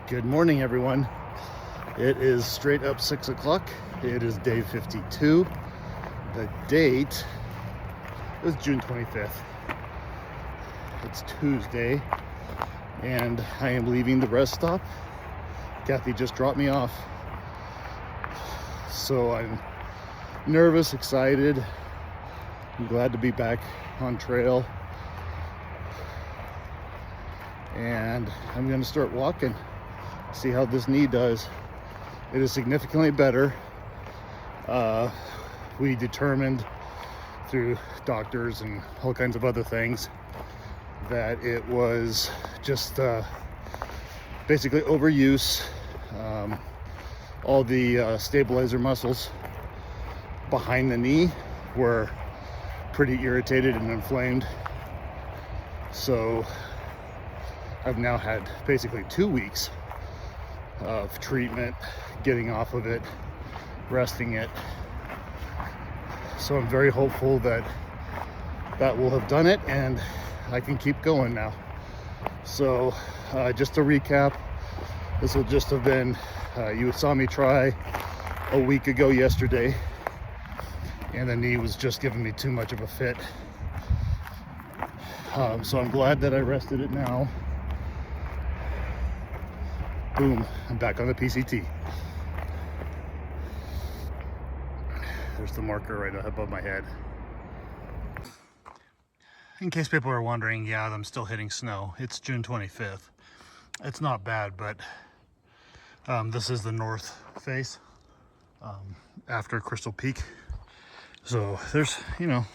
Good morning, everyone. It is straight up 6 o'clock. It is day 52. The date is June 25th. It's Tuesday, and I am leaving the rest stop. Kathy just dropped me off. So I'm nervous, excited. I'm glad to be back on trail. And I'm going to start walking. See how this knee does. It is significantly better. We determined through doctors and all kinds of other things that it was just basically overuse. All the stabilizer muscles behind the knee were pretty irritated and inflamed. So I've now had basically 2 weeks of treatment, getting off of it, resting it. So I'm very hopeful that that will have done it and I can keep going now. So just to recap, this will just have been, you saw me try a week ago yesterday, and the knee was just giving me too much of a fit. So I'm glad that I rested it now. Boom, I'm back on the PCT. There's the marker right above my head. In case people are wondering, yeah, I'm still hitting snow. It's June 25th. It's not bad, but this is the north face after Crystal Peak. So there's,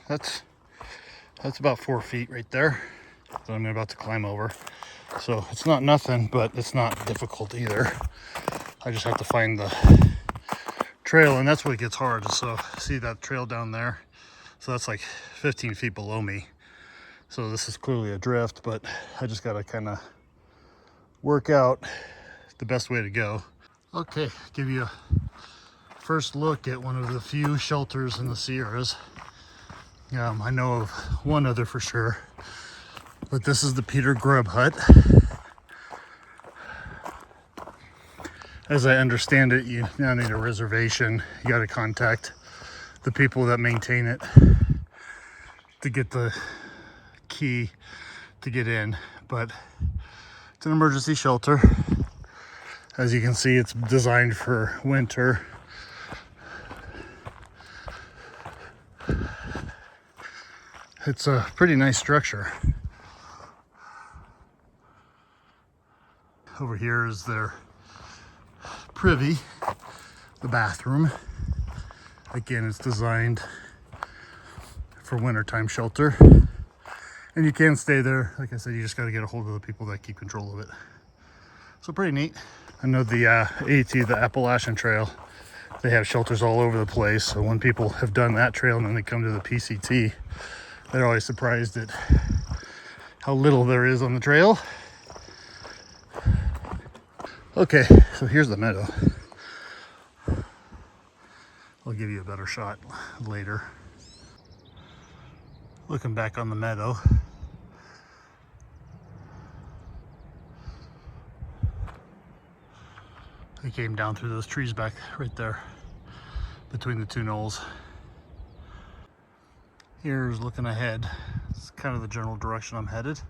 that's about 4 feet right there that I'm about to climb over. So it's not nothing, but it's not difficult either. I just have to find the trail, and that's what gets hard. So see that trail down there? So that's like 15 feet below me. So this is clearly a drift, but I just gotta kind of work out the best way to go. Okay, give you a first look at one of the few shelters in the Sierras. I know of one other for sure, but this is the Peter Grubb hut. As I understand it, you now need a reservation. You got to contact the people that maintain it to get the key to get in. But it's an emergency shelter. As you can see, it's designed for winter. It's a pretty nice structure. Over here is their privy, the bathroom. Again, it's designed for wintertime shelter. And you can stay there. Like I said, you just got to get a hold of the people that keep control of it. So pretty neat. I know the AT, the Appalachian Trail, they have shelters all over the place. So when people have done that trail and then they come to the PCT, they're always surprised at how little there is on the trail. Okay, so here's the meadow. I'll give you a better shot later. Looking back on the meadow. I came down through those trees back right there between the two knolls. Here's looking ahead. It's kind of the general direction I'm headed.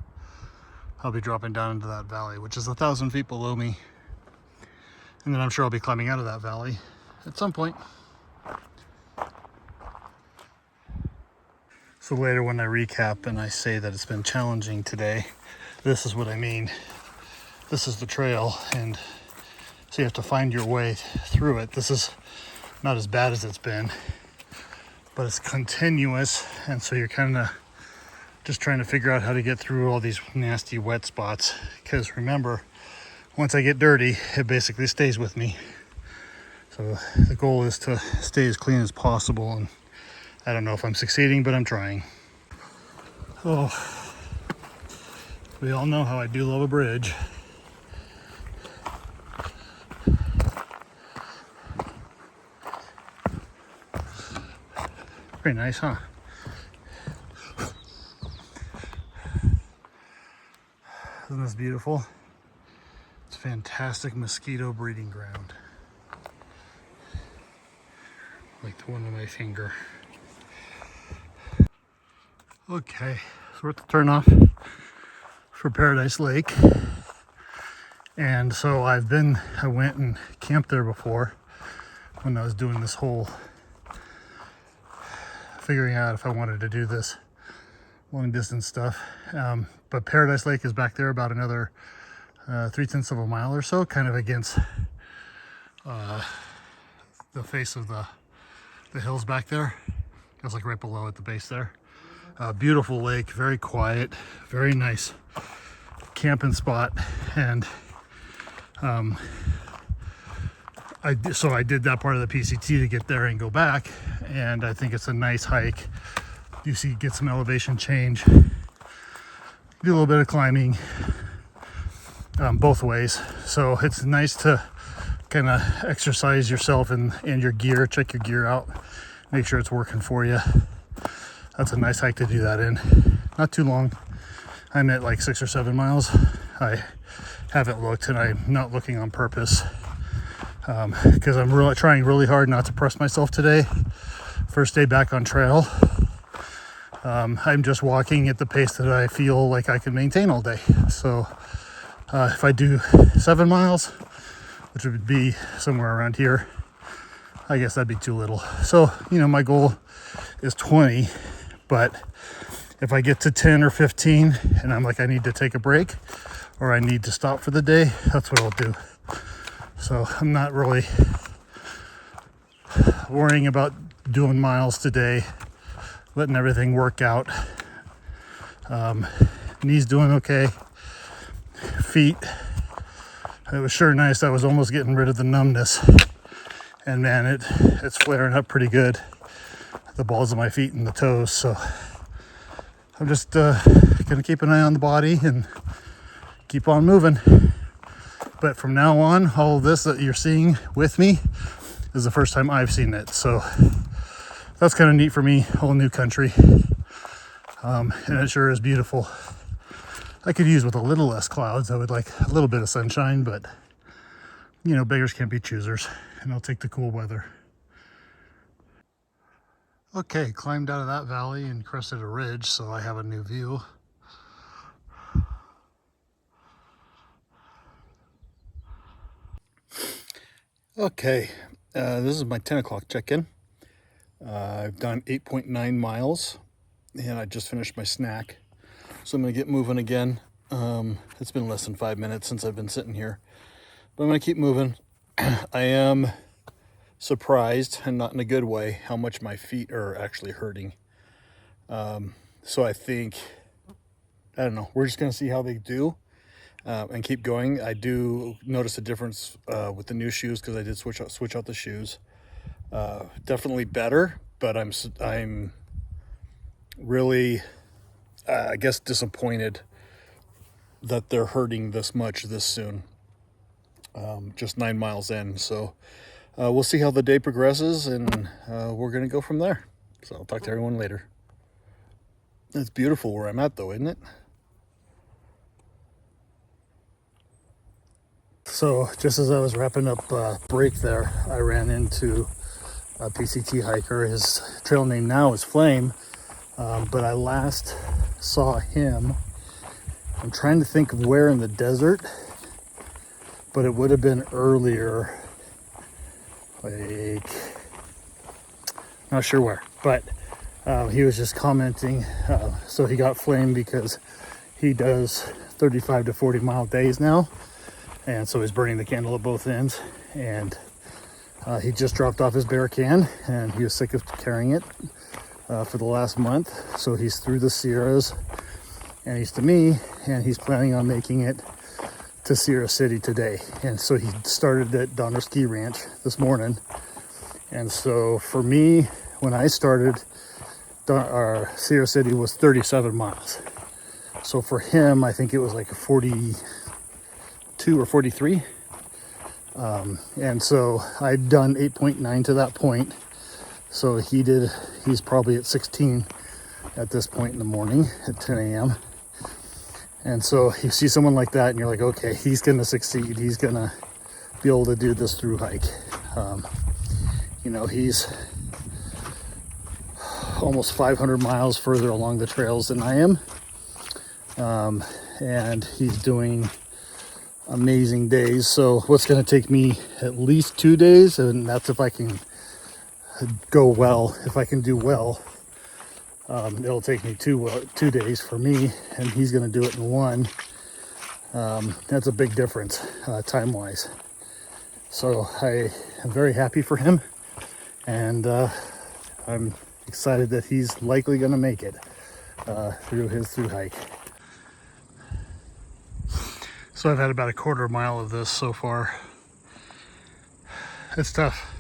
I'll be dropping down into that valley, which is 1,000 feet below me. And then I'm sure I'll be climbing out of that valley at some point. So later when I recap and I say that it's been challenging today, this is what I mean. This is the trail, and so you have to find your way through it. This is not as bad as it's been, but it's continuous, and so you're kind of just trying to figure out how to get through all these nasty wet spots. Because remember, once I get dirty, it basically stays with me. So the goal is to stay as clean as possible, and I don't know if I'm succeeding, but I'm trying. Oh, we all know how I do love a bridge. Pretty nice, huh? Isn't this beautiful? It's fantastic mosquito breeding ground. Like the one on my finger. Okay, so we're at the turnoff for Paradise Lake. And so I went and camped there before when I was doing this whole figuring out if I wanted to do this long distance stuff. But Paradise Lake is back there about another 3/10 of a mile or so, kind of against the face of the hills back there. It's like right below at the base there. Beautiful lake, very quiet, very nice camping spot. And I did that part of the PCT to get there and go back, and I think it's a nice hike. You see, get some elevation change, do a little bit of climbing both ways. So it's nice to kind of exercise yourself and your gear, check your gear out, make sure it's working for you. That's a nice hike to do that in. Not too long. I'm at like 6 or 7 miles. I haven't looked, and I'm not looking on purpose because I'm really trying really hard not to press myself today. First day back on trail. I'm just walking at the pace that I feel like I can maintain all day. So if I do 7 miles, which would be somewhere around here, I guess that'd be too little. So, my goal is 20, but if I get to 10 or 15 and I'm like, I need to take a break or I need to stop for the day, that's what I'll do. So I'm not really worrying about doing miles today, letting everything work out. Knees doing okay. Feet, it was sure nice. I was almost getting rid of the numbness, and man, it's flaring up pretty good, the balls of my feet and the toes. So I'm just gonna keep an eye on the body and keep on moving. But from now on, all of this that you're seeing with me is the first time I've seen it. So that's kind of neat for me, whole new country. And it sure is beautiful. I could use with a little less clouds. I would like a little bit of sunshine, but beggars can't be choosers, and I'll take the cool weather. Okay, climbed out of that valley and crested a ridge, so I have a new view. Okay, this is my 10 o'clock check-in. I've done 8.9 miles, and I just finished my snack. So I'm going to get moving again. It's been less than 5 minutes since I've been sitting here, but I'm going to keep moving. I am surprised, and not in a good way, how much my feet are actually hurting. So I think, I don't know, we're just going to see how they do. And keep going. I do notice a difference with the new shoes because I did switch out the shoes. Definitely better, but I'm really, I guess, disappointed that they're hurting this much this soon. Just 9 miles in, so we'll see how the day progresses, and we're gonna go from there. So I'll talk to everyone later. It's beautiful where I'm at, though, isn't it? So just as I was wrapping up break there, I ran into a PCT hiker. His trail name now is Flame, but I last saw him, I'm trying to think of where in the desert, but it would have been earlier, like, not sure where, but he was just commenting. So he got Flame because he does 35 to 40 mile days now. And so he's burning the candle at both ends, and he just dropped off his bear can, and he was sick of carrying it for the last month. So he's through the Sierras, and he's to me, and he's planning on making it to Sierra City today. And so he started at Donner Ski Ranch this morning. And so for me, when I started, our Sierra City was 37 miles. So for him, I think it was like a 42 or 43. And so I'd done 8.9 to that point. So he's probably at 16 at this point in the morning at 10 a.m. And so you see someone like that and you're like, okay, he's gonna succeed. He's gonna be able to do this through hike. You know, he's almost 500 miles further along the trails than I am. And he's doing amazing days. So what's going to take me at least 2 days, and that's if I can go well. If I can do well, it'll take me 2 days for me, and he's going to do it in 1. That's a big difference time-wise. So I am very happy for him, and I'm excited that he's likely going to make it through his through hike. So I've had about a quarter mile of this so far. It's tough.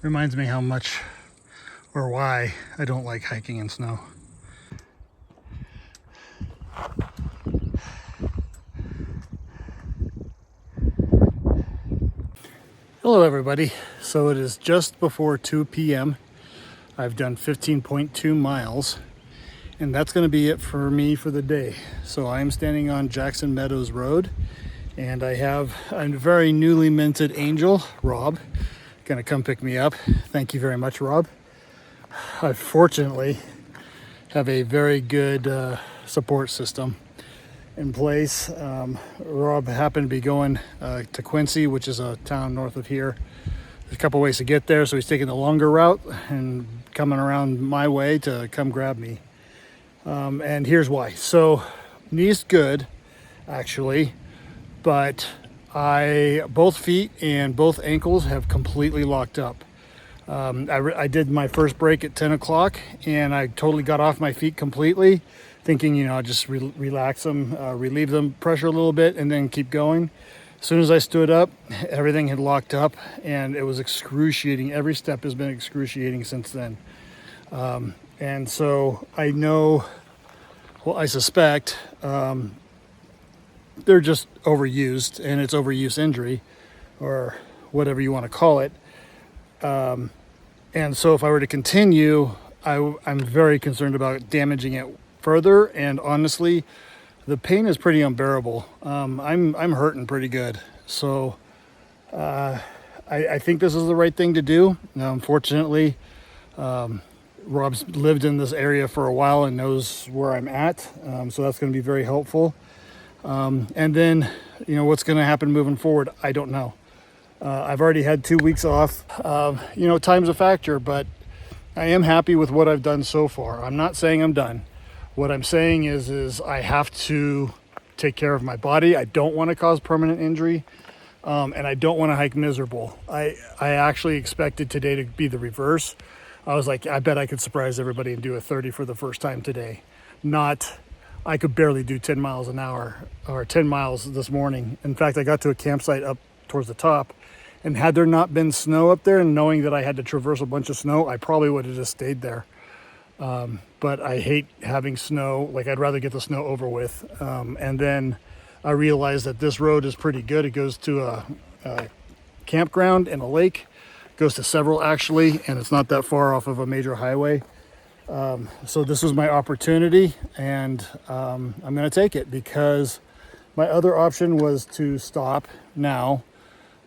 Reminds me how much or why I don't like hiking in snow. Hello everybody. So it is just before 2 p.m. I've done 15.2 miles, and that's going to be it for me for the day. So I'm standing on Jackson Meadows Road, and I have a very newly minted angel, Rob, gonna come pick me up. Thank you very much, Rob. I fortunately have a very good support system in place. Rob happened to be going to Quincy, which is a town north of here. There's a couple ways to get there, so he's taking the longer route and coming around my way to come grab me. And here's why. So knee's good, actually, but both feet and both ankles have completely locked up. I did my first break at 10 o'clock, and I totally got off my feet completely, thinking, you know, I'll just relax them, relieve them pressure a little bit, and then keep going. As soon as I stood up, everything had locked up, and it was excruciating. Every step has been excruciating since then. And so I know, well, I suspect they're just overused, and it's overuse injury, or whatever you want to call it. And so if I were to continue, I'm very concerned about damaging it further. And honestly, the pain is pretty unbearable. I'm hurting pretty good. So I think this is the right thing to do. Now, unfortunately, Rob's lived in this area for a while and knows where I'm at. So that's going to be very helpful. And then, you know, what's going to happen moving forward, I don't know. I've already had 2 weeks off. You know, time's a factor, but I am happy with what I've done so far. I'm not saying I'm done. What I'm saying is I have to take care of my body. I don't want to cause permanent injury, and I don't want to hike miserable. I actually expected today to be the reverse. I was like, I bet I could surprise everybody and do a 30 for the first time today. I could barely do 10 miles an hour or 10 miles this morning. In fact, I got to a campsite up towards the top, and had there not been snow up there, and knowing that I had to traverse a bunch of snow, I probably would have just stayed there. But I hate having snow. Like, I'd rather get the snow over with. And then I realized that this road is pretty good. It goes to a campground and a lake. It goes to several, actually, and it's not that far off of a major highway. So this was my opportunity, and I'm going to take it, because my other option was to stop now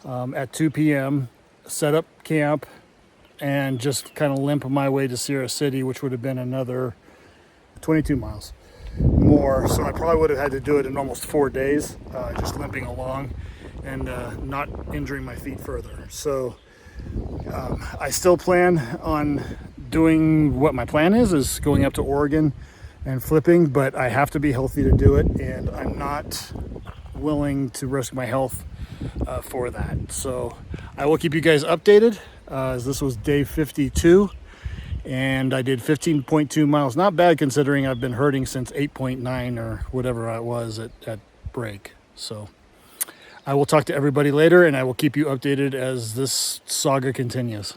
at 2 p.m., set up camp, and just kind of limp my way to Sierra City, which would have been another 22 miles more. So I probably would have had to do it in almost 4 days, just limping along and not injuring my feet further. So I still plan on doing what my plan is going up to Oregon and flipping, but I have to be healthy to do it, and I'm not willing to risk my health for that. So I will keep you guys updated, as this was day 52, and I did 15.2 miles. Not bad, considering I've been hurting since 8.9 or whatever I was at break. So I will talk to everybody later, and I will keep you updated as this saga continues.